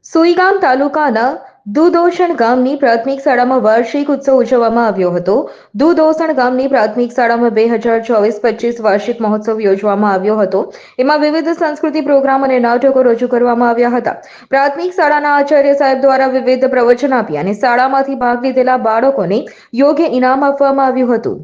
સુઈગામ તાલુકાના દુધોસણ ગામની પ્રાથમિક શાળામાં વાર્ષિક ઉત્સવ ઉજવવામાં આવ્યો હતો. દુધોસણ ગામની પ્રાથમિક શાળામાં 2024-25 વાર્ષિક મહોત્સવ યોજવામાં આવ્યો હતો. એમાં વિવિધ સાંસ્કૃતિક પ્રોગ્રામ અને નાટકો રજૂ કરવામાં આવ્યા હતા. પ્રાથમિક શાળાના આચાર્ય સાહેબ દ્વારા વિવિધ પ્રવચન આપ્યા અને શાળામાંથી ભાગ લીધેલા બાળકોને યોગ્ય ઇનામ આપવામાં આવ્યું હતું.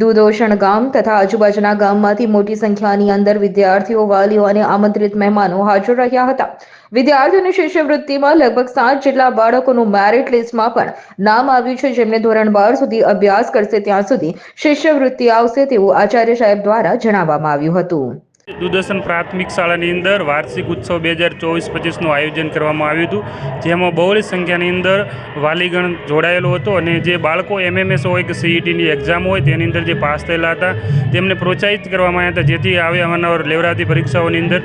દુધોસણ ગામ તથા આજુબાજુના ગામમાંથી મોટી સંખ્યાની અંદર વિદ્યાર્થીઓ, વાલીઓ અને આમંત્રિત મહેમાનો હાજર રહ્યા હતા. વિદ્યાર્થીઓની શિષ્યવૃત્તિમાં લગભગ 60 જેટલા બાળકોનું મેરિટ લિસ્ટમાં પણ નામ આવ્યું છે, જેમને ધોરણ 12 સુધી અભ્યાસ કરશે ત્યાં સુધી શિષ્યવૃત્તિ આવશે તેવું આચાર્ય સાહેબ દ્વારા જણાવવામાં આવ્યું હતું. દુધોસણ પ્રાથમિક શાળાની અંદર વાર્ષિક ઉત્સવ 2024-25નું આયોજન કરવામાં આવ્યું હતું, જેમાં બહોળી સંખ્યાની અંદર વાલીગણ જોડાયેલો હતો અને જે બાળકો MMS હોય કે CETની એક્ઝામ હોય તેની અંદર જે પાસ થયેલા હતા તેમને પ્રોત્સાહિત કરવામાં આવ્યા હતા, જેથી અવારનવાર લેવરાતી પરીક્ષાઓની અંદર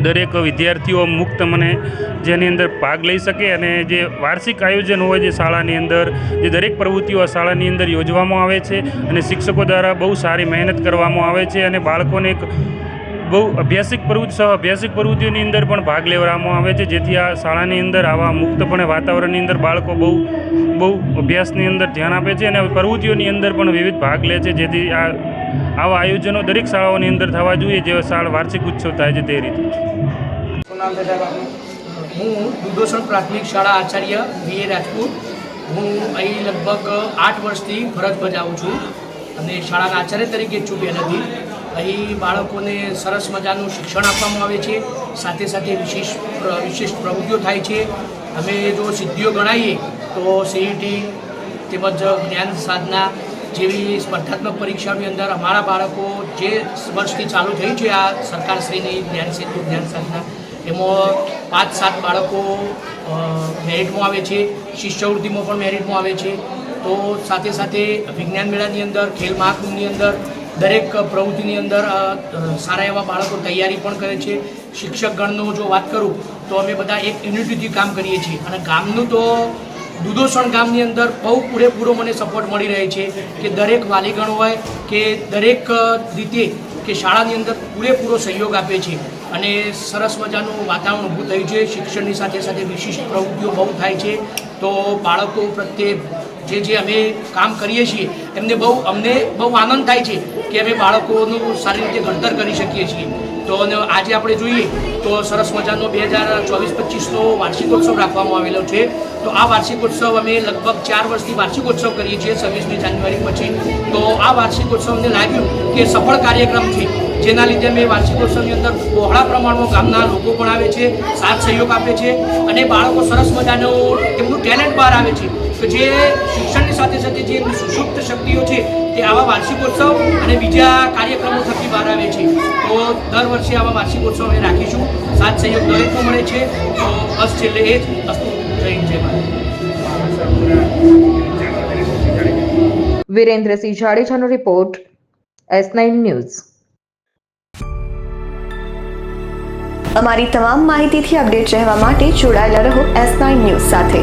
દરેક વિદ્યાર્થીઓ મુક્ત મને જેની અંદર ભાગ લઈ શકે અને જે વાર્ષિક આયોજન હોય જે શાળાની અંદર જે દરેક પ્રવૃત્તિઓ શાળાની અંદર યોજવામાં આવે છે અને શિક્ષકો દ્વારા બહુ સારી મહેનત કરવામાં આવે છે અને બાળકોને એક બહુ અભ્યાસિક પ્રવૃત્તિઓની અંદર પણ ભાગ લેવામાં આવે છે, જેથી આ શાળાની અંદર આવા મુક્તપણે વાતાવરણની અંદર બાળકો બહુ અભ્યાસની અંદર ધ્યાન આપે છે અને પ્રવૃત્તિઓની અંદર પણ વિવિધ ભાગ લે છે, જેથી આવા આયોજનો દરેક શાળાઓની અંદર થવા જોઈએ જેવા શાળા વાર્ષિક ઉત્સવ થાય છે તે રીતે. હું દુધોસણ પ્રાથમિક શાળા આચાર્ય VA રાજપૂત. હું અહીં લગભગ 8 વર્ષથી ફરજ બજાવું છું અને શાળાના આચાર્ય તરીકે જ છું પહેલાંથી. અહીં બાળકોને સરસ મજાનું શિક્ષણ આપવામાં આવે છે, સાથે સાથે વિશેષ પ્રવૃત્તિઓ થાય છે. અમે જો સિદ્ધિઓ ગણાવીએ તો CET તેમજ જ્ઞાન સાધના જેવી સ્પર્ધાત્મક પરીક્ષાની અંદર અમારા બાળકો જે વર્ષથી ચાલુ થઈ છે આ સરકારશ્રીની જ્ઞાન સેતુ જ્ઞાન સાધના, એમાં 5-7 બાળકો મેરિટમાં આવે છે, શિષ્યવૃત્તિમાં પણ મેરિટમાં આવે છે. તો સાથે સાથે વિજ્ઞાન મેળાની અંદર, ખેલ મહાકુંભની અંદર દરેક પ્રવૃત્તિની અંદર સારા એવા બાળકો તૈયારી પણ કરે છે. શિક્ષકગણનો જો વાત કરું તો અમે બધા એક યુનિટીથી કામ કરીએ છીએ અને ગામનું તો દુધોસણ ગામની અંદર બહુ પૂરેપૂરો મને સપોર્ટ મળી રહે છે કે દરેક વાલીગણ હોય કે દરેક રીતે કે શાળાની અંદર પૂરેપૂરો સહયોગ આપે છે અને સરસ મજાનું વાતાવરણ ઊભું થયું છે. શિક્ષણની સાથે સાથે વિશિષ્ટ પ્રવૃત્તિઓ બહુ થાય છે. તો બાળકો પ્રત્યે જે અમે કામ કરીએ છીએ અમને બહુ આનંદ થાય છે કે અમે બાળકોનું સારી રીતે ઘડતર કરી શકીએ છીએ. તો આજે આપણે જોઈએ તો સરસ મજાનો 2024-25નો વાર્ષિકોત્સવ રાખવામાં આવેલો છે. તો આ વાર્ષિકોત્સવ અમે લગભગ 4 વર્ષથી વાર્ષિકોત્સવ કરીએ છીએ 26મી જાન્યુઆરી પછી. તો આ વાર્ષિકોત્સવ અમને લાગ્યું કે સફળ કાર્યક્રમ છે, જેના લીધે અમે વાર્ષિકોત્સવની અંદર બહોળા પ્રમાણમાં ગામના લોકો પણ આવે છે, સાથ સહયોગ આપે છે અને બાળકો સરસ મજાનું એમનું ટેલેન્ટ બહાર આવે છે કે જે શિક્ષણની સાથે સાથે જે સુષુપ્ત શક્તિઓ છે તે આવા વાર્ષિકોત્સવ અને બીજા કાર્યક્રમો થકી બહાર આવે છે. તો દર વર્ષે આવા વાર્ષિકોત્સવ અમે રાખીશું. સાથ સહયોગ દરેકનો મળે છે. તો બસ છેલ્લે એ જ અસ્તુ. જય હિન્દ, જય ભારત. વિરેન્દ્રસિંહ જાડેજાનો રિપોર્ટ, S9 ન્યૂઝ. અમારી તમામ માહિતીથી અપડેટ રહેવા માટે જોડાયેલા રહો S9 ન્યૂઝ સાથે.